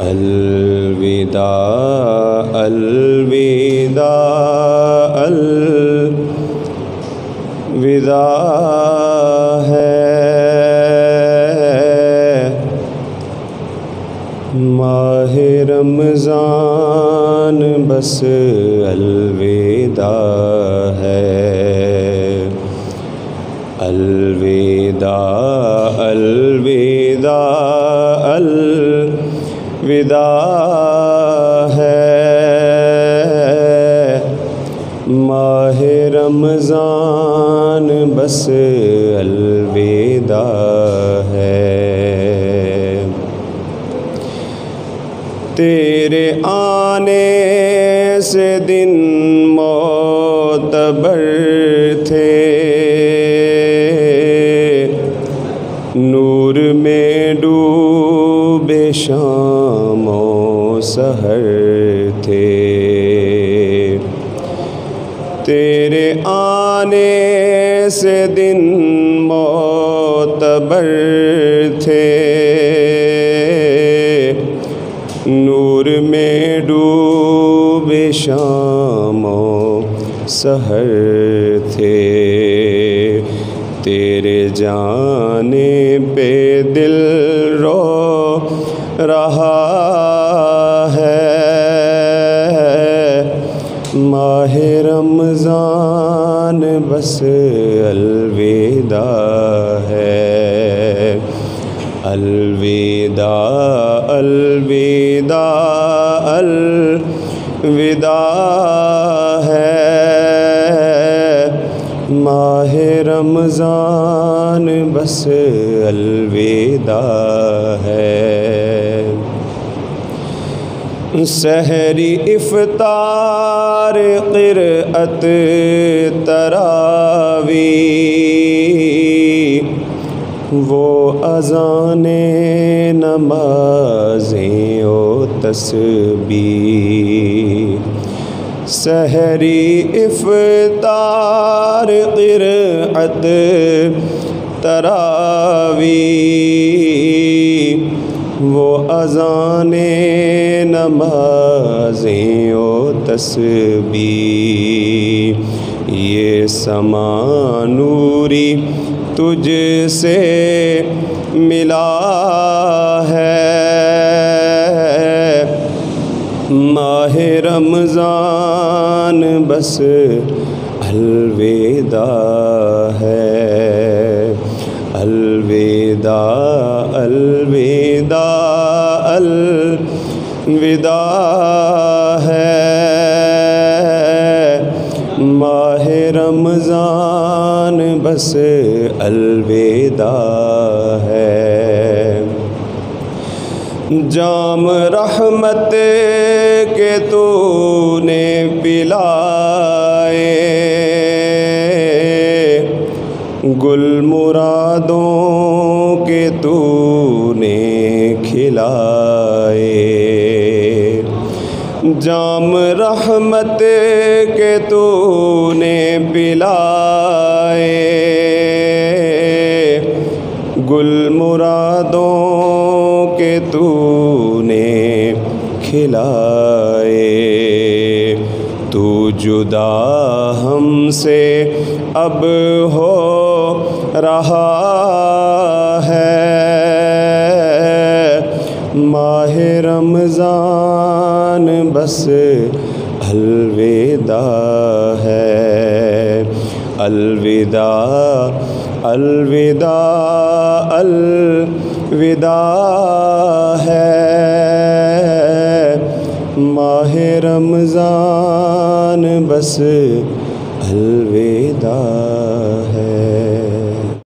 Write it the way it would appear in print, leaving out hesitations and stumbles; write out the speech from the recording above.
الوداع الوداع الوداع ہے ماہ رمضان بس الوداع ہے الوداع الوداع الوداع ہے ماہ رمضان بس الوداع ہے تیرے آنے سے دن معتبر تھے نور میں ڈوبے شام و سحر تھے تیرے آنے سے دن معتبر تھے نور میں ڈوبے شام و سحر تھے تیرے جانے پہ دل رو رہا ہے ماہ رمضان بس الوداع ہے الوداع الوداع الوداع ہے ماہ رمضان بس الوداع ہے سحری افطار قرأت تراویح وہ اذانیں نمازیں و تسبیح سحری افطار قرأت تراویح وہ اذانیں نمازیں و تسبیح یہ سما نوری تجھ سے ملا ہے ماہ رمضان بس الوداع ہے الوداع الوداع الوداع ہے ماہ رمضان بس الوداع ہے جام رحمت کے تو نے پلائے گل مرادوں کے تو نے کھلائے جام رحمت کے تو نے پلائے گل مرادوں کے تو نے کھلائے تو جدا ہم سے اب ہو رہا ہے ماہ رمضان بس الوداع ہے الوداع الوداع الوداع ہے ماہ رمضان بس الوداع ہے